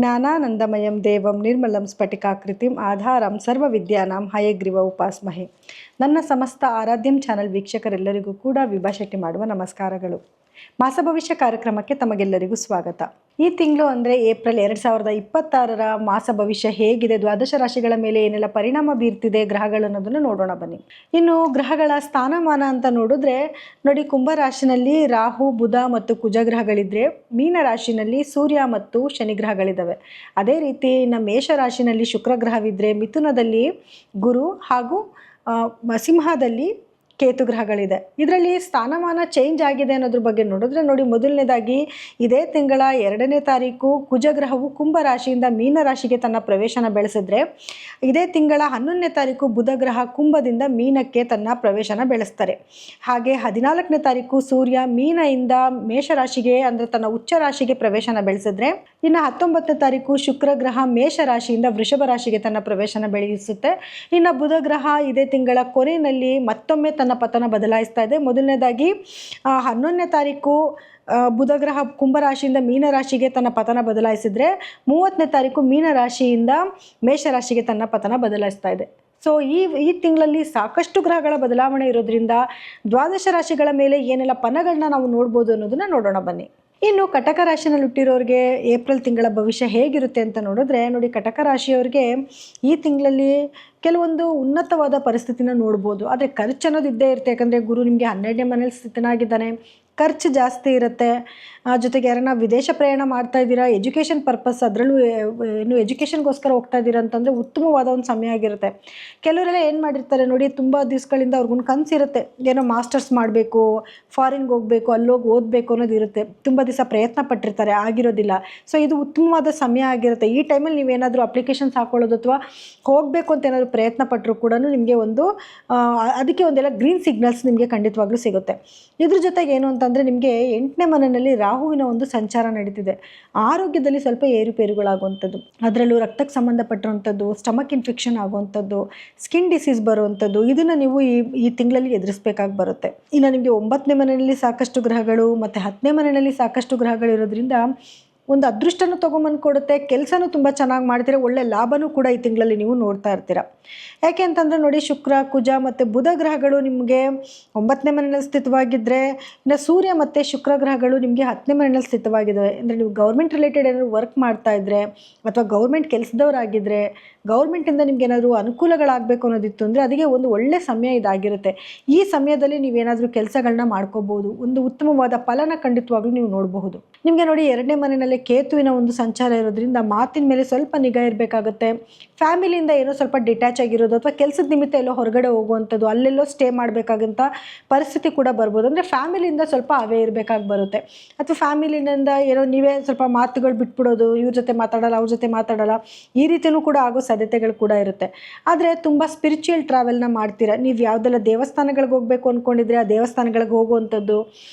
ಜ್ಞಾನಾನಂದಮಯಂ ದೇವಂ ನಿರ್ಮಲಂ ಸ್ಫಟಿಕಾಕೃತಿಂ ಆಧಾರಂ ಸರ್ವವಿದ್ಯಾನಾಂ ಹಯಗ್ರೀವ ಉಪಾಸ್ಮಹೆ. ನನ್ನ ಸಮಸ್ತ ಆರಾಧ್ಯಂ ಚಾನಲ್ ವೀಕ್ಷಕರೆಲ್ಲರಿಗೂ ಕೂಡ ವಿಭಾ ಶೆಟ್ಟಿ ಮಾಡುವ ನಮಸ್ಕಾರಗಳು. ಮಾಸ ಭವಿಷ್ಯ ಕಾರ್ಯಕ್ರಮಕ್ಕೆ ತಮಗೆಲ್ಲರಿಗೂ ಸ್ವಾಗತ. ಈ ತಿಂಗಳು ಅಂದರೆ ಏಪ್ರಿಲ್ 2026ರ ಮಾಸ ಭವಿಷ್ಯ ಹೇಗಿದೆ, ದ್ವಾದಶ ರಾಶಿಗಳ ಮೇಲೆ ಏನೆಲ್ಲ ಪರಿಣಾಮ ಬೀರ್ತಿದೆ ಗ್ರಹಗಳು ಅನ್ನೋದನ್ನು ನೋಡೋಣ ಬನ್ನಿ. ಇನ್ನು ಗ್ರಹಗಳ ಸ್ಥಾನಮಾನ ಅಂತ ನೋಡಿದ್ರೆ ನೋಡಿ, ಕುಂಭ ರಾಶಿನಲ್ಲಿ ರಾಹು, ಬುಧ ಮತ್ತು ಕುಜ ಗ್ರಹಗಳಿದ್ರೆ, ಮೀನ ರಾಶಿನಲ್ಲಿ ಸೂರ್ಯ ಮತ್ತು ಶನಿ ಗ್ರಹಗಳಿದ್ದಾವೆ. ಅದೇ ರೀತಿ ನಮ್ಮ ಮೇಷ ರಾಶಿನಲ್ಲಿ ಶುಕ್ರ ಗ್ರಹವಿದ್ರೆ, ಮಿಥುನದಲ್ಲಿ ಗುರು ಹಾಗೂ ಸಿಂಹದಲ್ಲಿ ಕೇತು ಗ್ರಹಗಳಿದೆ. ಇದರಲ್ಲಿ ಸ್ಥಾನಮಾನ ಚೇಂಜ್ ಆಗಿದೆ ಅನ್ನೋದ್ರ ಬಗ್ಗೆ ನೋಡಿದ್ರೆ ನೋಡಿ, ಮೊದಲನೇದಾಗಿ ಇದೇ ತಿಂಗಳ 2ನೇ ತಾರೀಕು ಕುಜಗ್ರಹವು ಕುಂಭ ರಾಶಿಯಿಂದ ಮೀನ ರಾಶಿಗೆ ತನ್ನ ಪ್ರವೇಶನ ಬೆಳೆಸಿದ್ರೆ, ಇದೇ ತಿಂಗಳ 11ನೇ ತಾರೀಕು ಬುಧ ಗ್ರಹ ಕುಂಭದಿಂದ ಮೀನಕ್ಕೆ ತನ್ನ ಪ್ರವೇಶನ ಬೆಳೆಸ್ತಾರೆ. ಹಾಗೆ 14ನೇ ತಾರೀಕು ಸೂರ್ಯ ಮೀನದಿಂದ ಮೇಷರಾಶಿಗೆ ಅಂದರೆ ತನ್ನ ಉಚ್ಚ ರಾಶಿಗೆ ಪ್ರವೇಶನ ಬೆಳೆಸಿದ್ರೆ, ಇನ್ನು 19ನೇ ತಾರೀಕು ಶುಕ್ರ ಗ್ರಹ ಮೇಷ ರಾಶಿಯಿಂದ ವೃಷಭ ರಾಶಿಗೆ ತನ್ನ ಪ್ರವೇಶನ ಬೆಳೆಸುತ್ತೆ. ಇನ್ನು ಬುಧ ಗ್ರಹ ಇದೇ ತಿಂಗಳ ಕೊನೆಯಲ್ಲಿ ಮತ್ತೊಮ್ಮೆ ತನ್ನ ಪತನ ಬದಲಾಯಿಸ್ತಾ ಇದೆ. ಮೊದಲನೇದಾಗಿ 11ನೇ ತಾರೀಕು ಬುಧ ಗ್ರಹ ಕುಂಭರಾಶಿಯಿಂದ ಮೀನರಾಶಿಗೆ ತನ್ನ ಪತನ ಬದಲಾಯಿಸಿದ್ರೆ, 30ನೇ ತಾರೀಕು ಮೀನರಾಶಿಯಿಂದ ಮೇಷರಾಶಿಗೆ ತನ್ನ ಪತನ ಬದಲಾಯಿಸ್ತಾ ಇದೆ. ಸೊ ಈ ತಿಂಗಳಲ್ಲಿ ಸಾಕಷ್ಟು ಗ್ರಹಗಳ ಬದಲಾವಣೆ ಇರೋದ್ರಿಂದ ದ್ವಾದಶ ರಾಶಿಗಳ ಮೇಲೆ ಏನೆಲ್ಲ ಫಲಗಳನ್ನ ನಾವು ನೋಡ್ಬೋದು ಅನ್ನೋದನ್ನ ನೋಡೋಣ ಬನ್ನಿ. ಇನ್ನು ಕಟಕ ರಾಶಿನಲ್ಲಿ ಹುಟ್ಟಿರೋರಿಗೆ ಏಪ್ರಿಲ್ ತಿಂಗಳ ಭವಿಷ್ಯ ಹೇಗಿರುತ್ತೆ ಅಂತ ನೋಡಿದ್ರೆ ನೋಡಿ, ಕಟಕ ರಾಶಿಯವರಿಗೆ ಈ ತಿಂಗಳಲ್ಲಿ ಕೆಲವೊಂದು ಉನ್ನತವಾದ ಪರಿಸ್ಥಿತಿನ ನೋಡ್ಬೋದು. ಆದರೆ ಖರ್ಚು ಅನ್ನೋದು ಇದ್ದೇ ಇರುತ್ತೆ. ಯಾಕಂದರೆ ಗುರು ನಿಮಗೆ 12ನೇ ಮನೇಲಿ ಸ್ಥಿತನಾಗಿದ್ದಾನೆ, ಖರ್ಚು ಜಾಸ್ತಿ ಇರುತ್ತೆ. ಜೊತೆಗೆ ಯಾರನ್ನ ವಿದೇಶ ಪ್ರಯಾಣ ಮಾಡ್ತಾ ಇದ್ದೀರಾ, ಎಜುಕೇಷನ್ ಪರ್ಪಸ್, ಅದರಲ್ಲೂ ಏನು ಎಜುಕೇಷನ್ಗೋಸ್ಕರ ಹೋಗ್ತಾ ಇದ್ದೀರಾ ಅಂತಂದರೆ ಉತ್ತಮವಾದ ಒಂದು ಸಮಯ ಆಗಿರುತ್ತೆ. ಕೆಲವರೆಲ್ಲ ಏನು ಮಾಡಿರ್ತಾರೆ ನೋಡಿ, ತುಂಬ ದಿವಸಗಳಿಂದ ಅವ್ರಿಗೊಂದು ಕನಸಿರುತ್ತೆ, ಏನೋ ಮಾಸ್ಟರ್ಸ್ ಮಾಡಬೇಕು, ಫಾರಿನ್ಗೆ ಹೋಗಬೇಕು, ಅಲ್ಲೋಗಿ ಓದಬೇಕು ಅನ್ನೋದು ಇರುತ್ತೆ. ತುಂಬ ದಿವಸ ಪ್ರಯತ್ನ ಪಟ್ಟಿರ್ತಾರೆ, ಆಗಿರೋದಿಲ್ಲ. ಸೊ ಇದು ಉತ್ತಮವಾದ ಸಮಯ ಆಗಿರುತ್ತೆ. ಈ ಟೈಮಲ್ಲಿ ನೀವೇನಾದರೂ ಅಪ್ಲಿಕೇಶನ್ಸ್ ಹಾಕೊಳ್ಳೋದು ಅಥವಾ ಹೋಗಬೇಕು ಅಂತ ಏನಾದರೂ ಪ್ರಯತ್ನ ಪಟ್ಟರು ಕೂಡ ನಿಮಗೆ ಅದಕ್ಕೆ ಒಂದೆಲ್ಲ ಗ್ರೀನ್ ಸಿಗ್ನಲ್ಸ್ ನಿಮಗೆ ಖಂಡಿತವಾಗ್ಲೂ ಸಿಗುತ್ತೆ. ಇದ್ರ ಜೊತೆಗೆ ಏನು ಅಂತಂದರೆ, ನಿಮಗೆ 8ನೇ ಮನೆಯಲ್ಲಿ ರಾಹುವಿನ ಒಂದು ಸಂಚಾರ ನಡೀತಿದೆ. ಆರೋಗ್ಯದಲ್ಲಿ ಸ್ವಲ್ಪ ಏರುಪೇರುಗಳಾಗುವಂಥದ್ದು, ಅದರಲ್ಲೂ ರಕ್ತಕ್ಕೆ ಸಂಬಂಧಪಟ್ಟಿರುವಂಥದ್ದು, ಸ್ಟಮಕ್ ಇನ್ಫೆಕ್ಷನ್ ಆಗುವಂಥದ್ದು, ಸ್ಕಿನ್ ಡಿಸೀಸ್ ಬರುವಂಥದ್ದು, ಇದನ್ನು ನೀವು ಈ ತಿಂಗಳಲ್ಲಿ ಎದುರಿಸಬೇಕಾಗಿ ಬರುತ್ತೆ. ಇನ್ನು ನಿಮಗೆ 9ನೇ ಮನೆಯಲ್ಲಿ ಸಾಕಷ್ಟು ಗ್ರಹಗಳು ಮತ್ತು 10ನೇ ಮನೆಯಲ್ಲಿ ಸಾಕಷ್ಟು ಗ್ರಹಗಳು ಇರೋದ್ರಿಂದ ಒಂದು ಅದೃಷ್ಟನೂ ತೊಗೊಂಬಂದು ಕೊಡುತ್ತೆ. ಕೆಲಸನೂ ತುಂಬ ಚೆನ್ನಾಗಿ ಮಾಡ್ತೀರ, ಒಳ್ಳೆ ಲಾಭನೂ ಕೂಡ ಈ ತಿಂಗಳಲ್ಲಿ ನೀವು ನೋಡ್ತಾ ಇರ್ತೀರ. ಯಾಕೆ ಅಂತಂದರೆ ನೋಡಿ, ಶುಕ್ರ, ಕುಜ ಮತ್ತು ಬುಧ ಗ್ರಹಗಳು ನಿಮಗೆ 9ನೇ ಮನೆಯಲ್ಲಿ ಸ್ಥಿತವಾಗಿದ್ದರೆ, ಇನ್ನು ಸೂರ್ಯ ಮತ್ತು ಶುಕ್ರ ಗ್ರಹಗಳು ನಿಮಗೆ 10ನೇ ಮನೆಯಲ್ಲಿ ಸ್ಥಿತವಾಗಿದ್ದಾವೆ. ಅಂದರೆ ನೀವು ಗೌರ್ಮೆಂಟ್ ರಿಲೇಟೆಡ್ ಏನಾದರೂ ವರ್ಕ್ ಮಾಡ್ತಾ ಇದ್ದರೆ ಅಥವಾ ಗೌರ್ಮೆಂಟ್ ಕೆಲಸದವರಾಗಿದ್ದರೆ, ಗೌರ್ಮೆಂಟಿಂದ ನಿಮ್ಗೆ ಏನಾದರೂ ಅನುಕೂಲಗಳಾಗಬೇಕು ಅನ್ನೋದಿತ್ತು ಅಂದರೆ ಅದಕ್ಕೆ ಒಂದು ಒಳ್ಳೆ ಸಮಯ ಇದಾಗಿರುತ್ತೆ. ಈ ಸಮಯದಲ್ಲಿ ನೀವೇನಾದರೂ ಕೆಲಸಗಳನ್ನ ಮಾಡ್ಕೋಬೋದು, ಒಂದು ಉತ್ತಮವಾದ ಫಲನ ಖಂಡಿತವಾಗ್ಲೂ ನೀವು ನೋಡಬಹುದು. ನಿಮಗೆ ನೋಡಿ, 2ನೇ ಮನೆಯಲ್ಲಿ ಕೇತುವಿನ ಒಂದು ಸಂಚಾರ ಇರೋದ್ರಿಂದ ಮಾತಿನ ಮೇಲೆ ಸ್ವಲ್ಪ ನಿಗಾ ಇರಬೇಕಾಗುತ್ತೆ. ಫ್ಯಾಮಿಲಿಯಿಂದ ಏನೋ ಸ್ವಲ್ಪ ಡಿಟ್ಯಾಚ್ ಆಗಿರೋದು ಅಥವಾ ಕೆಲಸದ ನಿಮಿತ್ತ ಎಲ್ಲೋ ಹೊರಗಡೆ ಹೋಗುವಂಥದ್ದು, ಅಲ್ಲೆಲ್ಲೋ ಸ್ಟೇ ಮಾಡಬೇಕಾಗಂತ ಪರಿಸ್ಥಿತಿ ಕೂಡ ಬರ್ಬೋದು. ಅಂದರೆ ಫ್ಯಾಮಿಲಿಯಿಂದ ಸ್ವಲ್ಪ ಅವೇ ಇರಬೇಕಾಗಿ ಬರುತ್ತೆ. ಅಥವಾ ಫ್ಯಾಮಿಲಿನಿಂದ ಏನೋ ನೀವೇ ಸ್ವಲ್ಪ ಮಾತುಗಳು ಬಿಟ್ಬಿಡೋದು, ಇವ್ರ ಜೊತೆ ಮಾತಾಡಲ್ಲ, ಅವ್ರ ಜೊತೆ ಮಾತಾಡಲ್ಲ, ಈ ರೀತಿಯೂ ಕೂಡ ಆಗೋ ಸಾಧ್ಯತೆಗಳು ಕೂಡ ಇರುತ್ತೆ. ಆದರೆ ತುಂಬ ಸ್ಪಿರಿಚುವಲ್ ಟ್ರಾವೆಲ್ನ ಮಾಡ್ತೀರಾ, ನೀವು ಯಾವುದೆಲ್ಲ ದೇವಸ್ಥಾನಗಳಿಗೆ ಹೋಗಬೇಕು ಅಂದ್ಕೊಂಡಿದ್ರೆ ಆ ದೇವಸ್ಥಾನಗಳಿಗೆ ಹೋಗುವಂಥದ್ದು,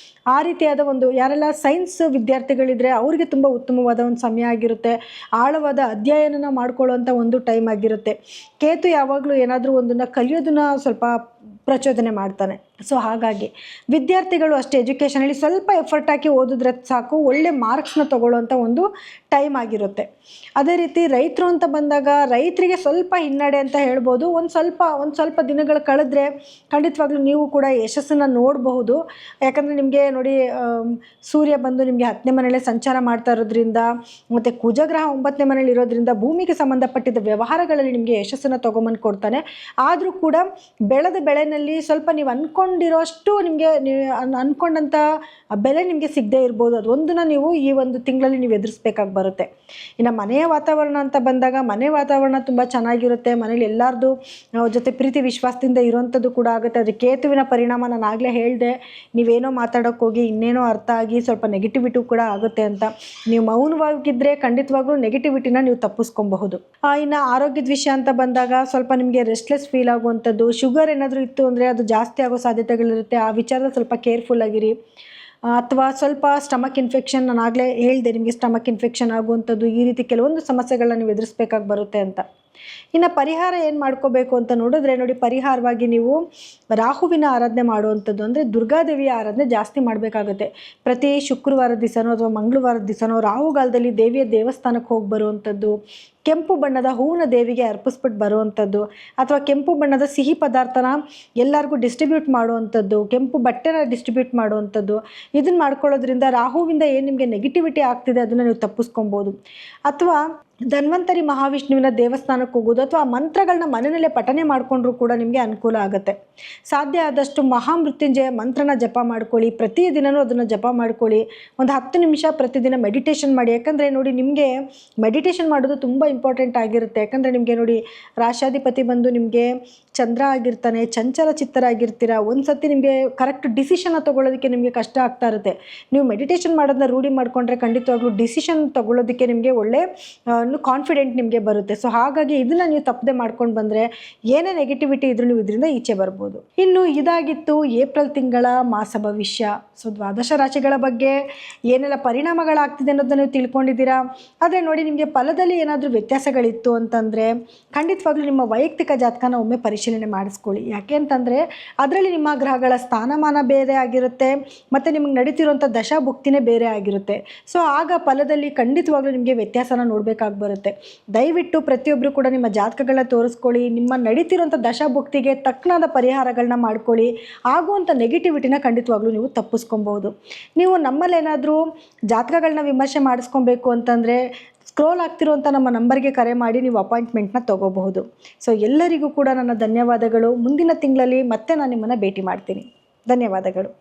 ಆ ರೀತಿಯಾದ ಒಂದು ಯಾರೆಲ್ಲ ಸೈನ್ಸ್ ವಿದ್ಯಾರ್ಥಿಗಳಿದ್ರೆ ಅವ್ರಿಗೆ ತುಂಬ ಉತ್ತಮವಾದ ಒಂದು ಸಮಯ ಆಗಿರುತ್ತೆ. ಆಳವಾದ ಅಧ್ಯಯನ ಮಾಡ್ಕೊಳ್ಳುವಂಥ ಒಂದು ಟೈಮ್ ಆಗಿರುತ್ತೆ. ಕೇತು ಯಾವಾಗಲೂ ಏನಾದರೂ ಒಂದನ್ನು ಕಲಿಯೋದನ್ನ ಸ್ವಲ್ಪ ಪ್ರಚೋದನೆ ಮಾಡ್ತಾನೆ. ಸೊ ಹಾಗಾಗಿ ವಿದ್ಯಾರ್ಥಿಗಳು ಅಷ್ಟೇ ಎಜುಕೇಷನಲ್ಲಿ ಸ್ವಲ್ಪ ಎಫರ್ಟ್ ಹಾಕಿ ಓದಿದ್ರೆ ಸಾಕು, ಒಳ್ಳೆ ಮಾರ್ಕ್ಸ್ನ ತೊಗೊಳ್ಳೋವಂಥ ಒಂದು ಟೈಮ್ ಆಗಿರುತ್ತೆ. ಅದೇ ರೀತಿ ರೈತರು ಅಂತ ಬಂದಾಗ ರೈತರಿಗೆ ಸ್ವಲ್ಪ ಹಿನ್ನಡೆ ಅಂತ ಹೇಳ್ಬೋದು. ಒಂದು ಸ್ವಲ್ಪ ದಿನಗಳು ಕಳೆದ್ರೆ ಖಂಡಿತವಾಗ್ಲೂ ನೀವು ಕೂಡ ಯಶಸ್ಸನ್ನು ನೋಡಬಹುದು. ಯಾಕಂದರೆ ನಿಮಗೆ ನೋಡಿ, ಸೂರ್ಯ ಬಂದು ನಿಮಗೆ 10ನೇ ಮನೆಯಲ್ಲೇ ಸಂಚಾರ ಮಾಡ್ತಾ ಇರೋದ್ರಿಂದ ಮತ್ತು ಕುಜಗ್ರಹ 9ನೇ ಮನೇಲಿ ಇರೋದ್ರಿಂದ ಭೂಮಿಗೆ ಸಂಬಂಧಪಟ್ಟಿದ್ದ ವ್ಯವಹಾರಗಳಲ್ಲಿ ನಿಮಗೆ ಯಶಸ್ಸನ್ನು ತೊಗೊಂಬಂದು ಕೊಡ್ತಾನೆ. ಆದರೂ ಕೂಡ ಬೆಳೆದ ಬೆಳೆನಲ್ಲಿ ಸ್ವಲ್ಪ ನೀವು ಅಂದ್ಕೊಂಡಿರೋಷ್ಟು ನಿಮಗೆ ಅಂದ್ಕೊಂಡಂಥ ಬೆಲೆ ನಿಮಗೆ ಸಿಗದೇ ಇರ್ಬೋದು. ಅದೊಂದನ್ನು ನೀವು ಈ ಒಂದು ತಿಂಗಳಲ್ಲಿ ನೀವು ಎದುರಿಸ್ಬೇಕಾಗಿ ಬರುತ್ತೆ. ಇನ್ನು ಮನೆಯ ವಾತಾವರಣ ಅಂತ ಬಂದಾಗ ಮನೆ ವಾತಾವರಣ ತುಂಬ ಚೆನ್ನಾಗಿರುತ್ತೆ. ಮನೇಲಿ ಎಲ್ಲರದು ಜೊತೆ ಪ್ರೀತಿ ವಿಶ್ವಾಸದಿಂದ ಇರೋವಂಥದ್ದು ಕೂಡ ಆಗುತ್ತೆ. ಅದು ಕೇತುವಿನ ಪರಿಣಾಮ ನಾನು ಆಗಲೇ ಹೇಳಿದೆ. ನೀವೇನೋ ಮಾತಾಡೋಕ್ಕೆ ಹೋಗಿ ಇನ್ನೇನೋ ಅರ್ಥ ಆಗಿ ಸ್ವಲ್ಪ ನೆಗೆಟಿವಿಟಿ ಕೂಡ ಆಗುತ್ತೆ ಅಂತ. ನೀವು ಮೌನವಾಗಿದ್ದರೆ ಖಂಡಿತವಾಗ್ಲೂ ನೆಗೆಟಿವಿಟಿನ ನೀವು ತಪ್ಪಿಸ್ಕೊಬಹುದು. ಇನ್ನು ಆರೋಗ್ಯದ ವಿಷಯ ಅಂತ ಬಂದಾಗ ಸ್ವಲ್ಪ ನಿಮಗೆ ರೆಸ್ಟ್ಲೆಸ್ ಫೀಲ್ ಆಗುವಂಥದ್ದು, ಶುಗರ್ ಏನಾದರೂ ಇತ್ತು ಅಂದರೆ ಅದು ಜಾಸ್ತಿ ಆಗೋ ಸಾಧ್ಯತೆಗಳಿರುತ್ತೆ. ಆ ವಿಚಾರದಲ್ಲಿ ಸ್ವಲ್ಪ ಕೇರ್ಫುಲ್ ಆಗಿರಿ. ಅಥವಾ ಸ್ವಲ್ಪ ಸ್ಟಮಕ್ ಇನ್ಫೆಕ್ಷನ್, ನಾನು ಆಗಲೇ ಹೇಳಿದೆ ನಿಮಗೆ ಸ್ಟಮಕ್ ಇನ್ಫೆಕ್ಷನ್ ಆಗುವಂಥದ್ದು, ಈ ರೀತಿ ಕೆಲವೊಂದು ಸಮಸ್ಯೆಗಳನ್ನ ನೀವು ಎದುರಿಸ್ಬೇಕಾಗಿ ಬರುತ್ತೆ ಅಂತ. ಇನ್ನು ಪರಿಹಾರ ಏನು ಮಾಡ್ಕೋಬೇಕು ಅಂತ ನೋಡಿದ್ರೆ ನೋಡಿ, ಪರಿಹಾರವಾಗಿ ನೀವು ರಾಹುವಿನ ಆರಾಧನೆ ಮಾಡುವಂಥದ್ದು, ಅಂದರೆ ದುರ್ಗಾದೇವಿಯ ಆರಾಧನೆ ಜಾಸ್ತಿ ಮಾಡಬೇಕಾಗುತ್ತೆ. ಪ್ರತಿ ಶುಕ್ರವಾರ ದಿವಸನೋ ಅಥವಾ ಮಂಗಳವಾರದ ದಿವಸನೋ ರಾಹುಗಾಲದಲ್ಲಿ ದೇವಿಯ ದೇವಸ್ಥಾನಕ್ಕೆ ಹೋಗಿ ಬರುವಂಥದ್ದು, ಕೆಂಪು ಬಣ್ಣದ ಹೂವಿನ ದೇವಿಗೆ ಅರ್ಪಿಸ್ಬಿಟ್ಟು ಬರುವಂಥದ್ದು, ಅಥವಾ ಕೆಂಪು ಬಣ್ಣದ ಸಿಹಿ ಪದಾರ್ಥನ ಎಲ್ಲರಿಗೂ ಡಿಸ್ಟ್ರಿಬ್ಯೂಟ್ ಮಾಡುವಂಥದ್ದು, ಕೆಂಪು ಬಟ್ಟೆನ ಡಿಸ್ಟ್ರಿಬ್ಯೂಟ್ ಮಾಡುವಂಥದ್ದು, ಇದನ್ನು ಮಾಡ್ಕೊಳ್ಳೋದ್ರಿಂದ ರಾಹುವಿಂದ ಏನು ನಿಮಗೆ ನೆಗೆಟಿವಿಟಿ ಆಗ್ತಿದೆ ಅದನ್ನು ನೀವು ತಪ್ಪಿಸ್ಕೊಬೋದು. ಅಥವಾ ಧನ್ವಂತರಿ ಮಹಾವಿಷ್ಣುವಿನ ದೇವಸ್ಥಾನಕ್ಕೆ ಹೋಗೋದು, ಅಥವಾ ಮಂತ್ರಗಳನ್ನ ಮನೆಯಲ್ಲೇ ಪಠನೆ ಮಾಡಿಕೊಂಡ್ರೂ ಕೂಡ ನಿಮಗೆ ಅನುಕೂಲ ಆಗುತ್ತೆ. ಸಾಧ್ಯ ಆದಷ್ಟು ಮಹಾಮೃತ್ಯುಂಜಯ ಮಂತ್ರನ ಜಪ ಮಾಡ್ಕೊಳ್ಳಿ, ಪ್ರತಿದಿನವೂ ಅದನ್ನು ಜಪ ಮಾಡ್ಕೊಳ್ಳಿ. ಒಂದು 10 ನಿಮಿಷ ಪ್ರತಿದಿನ ಮೆಡಿಟೇಷನ್ ಮಾಡಿ. ಯಾಕಂದರೆ ನೋಡಿ, ನಿಮಗೆ ಮೆಡಿಟೇಷನ್ ಮಾಡೋದು ತುಂಬ ಇಂಪಾರ್ಟೆಂಟ್ ಆಗಿರುತ್ತೆ. ಯಾಕಂದರೆ ನಿಮಗೆ ನೋಡಿ, ರಾಶಾಧಿಪತಿ ಬಂದು ನಿಮಗೆ ಚಂದ್ರ ಆಗಿರ್ತಾನೆ, ಚಂಚಲ ಚಿತ್ತರಾಗಿರ್ತೀರ. ಒಂದು ಸತಿ ನಿಮಗೆ ಕರೆಕ್ಟ್ ಡಿಸಿಷನ್ನ ತೊಗೊಳ್ಳೋದಕ್ಕೆ ನಿಮಗೆ ಕಷ್ಟ ಆಗ್ತಾ ಇರುತ್ತೆ. ನೀವು ಮೆಡಿಟೇಷನ್ ಮಾಡೋದನ್ನ ರೂಢಿ ಮಾಡಿಕೊಂಡ್ರೆ ಖಂಡಿತವಾಗ್ಲೂ ಡಿಸಿಷನ್ ತೊಗೊಳ್ಳೋದಕ್ಕೆ ನಿಮಗೆ ಒಳ್ಳೆ ಕಾನ್ಫಿಡೆಂಟ್ ನಿಮಗೆ ಬರುತ್ತೆ. ಸೊ ಹಾಗಾಗಿ ಇದನ್ನು ನೀವು ತಪ್ಪದೆ ಮಾಡ್ಕೊಂಡು ಬಂದರೆ ಏನೇ ನೆಗೆಟಿವಿಟಿ ಇದ್ರೂ ನೀವು ಇದರಿಂದ ಈಚೆ ಬರ್ಬೋದು. ಇನ್ನು ಇದಾಗಿತ್ತು ಏಪ್ರಿಲ್ ತಿಂಗಳ ಮಾಸ ಭವಿಷ್ಯ. ಸೊ ದ್ವಾದಶ ರಾಶಿಗಳ ಬಗ್ಗೆ ಏನೆಲ್ಲ ಪರಿಣಾಮಗಳಾಗ್ತಿದೆ ಅನ್ನೋದನ್ನ ನೀವು ತಿಳ್ಕೊಂಡಿದ್ದೀರಾ. ಆದರೆ ನೋಡಿ, ನಿಮಗೆ ಫಲದಲ್ಲಿ ಏನಾದರೂ ವ್ಯತ್ಯಾಸಗಳಿತ್ತು ಅಂತಂದರೆ ಖಂಡಿತವಾಗ್ಲೂ ನಿಮ್ಮ ವೈಯಕ್ತಿಕ ಜಾತಕನ ಒಮ್ಮೆ ಪರಿಶೀಲನೆ ಮಾಡಿಸ್ಕೊಳ್ಳಿ. ಯಾಕೆ ಅಂತಂದರೆ ಅದರಲ್ಲಿ ನಿಮ್ಮ ಗ್ರಹಗಳ ಸ್ಥಾನಮಾನ ಬೇರೆ ಆಗಿರುತ್ತೆ, ಮತ್ತು ನಿಮಗೆ ನಡೀತಿರುವಂಥ ದಶಾಭುಕ್ತಿನೇ ಬೇರೆ ಆಗಿರುತ್ತೆ. ಸೊ ಆಗ ಫಲದಲ್ಲಿ ಖಂಡಿತವಾಗ್ಲೂ ನಿಮಗೆ ವ್ಯತ್ಯಾಸನ ನೋಡಬೇಕಾಗಿ ಬರುತ್ತೆ. ದಯವಿಟ್ಟು ಪ್ರತಿಯೊಬ್ಬರು ಕೂಡ ನಿಮ್ಮ ಜಾತಕಗಳನ್ನ ತೋರಿಸ್ಕೊಳ್ಳಿ, ನಿಮ್ಮ ನಡೀತಿರುವಂಥ ದಶಾಭುಕ್ತಿಗೆ ತಕ್ಕನಾದ ಪರಿಹಾರಗಳನ್ನ ಮಾಡ್ಕೊಳ್ಳಿ. ಆಗುವಂಥ ನೆಗೆಟಿವಿಟಿನ ಖಂಡಿತವಾಗ್ಲೂ ನೀವು ತಪ್ಪಿಸ್ಕೊಬೋದು. ನೀವು ನಮ್ಮಲ್ಲೇನಾದರೂ ಜಾತಕಗಳನ್ನ ವಿಮರ್ಶೆ ಮಾಡಿಸ್ಕೊಬೇಕು ಅಂತಂದರೆ ಸ್ಕ್ರೋಲ್ ಆಗ್ತಿರುವಂಥ ನಮ್ಮ ನಂಬರ್ಗೆ ಕರೆ ಮಾಡಿ ನೀವು ಅಪಾಯಿಂಟ್ಮೆಂಟ್ನ ತೊಗೋಬಹುದು. ಸೊ ಎಲ್ಲರಿಗೂ ಕೂಡ ನನ್ನ ಧನ್ಯವಾದಗಳು. ಮುಂದಿನ ತಿಂಗಳಲ್ಲಿ ಮತ್ತೆ ನಾನು ನಿಮ್ಮನ್ನು ಭೇಟಿ ಮಾಡ್ತೀನಿ. ಧನ್ಯವಾದಗಳು.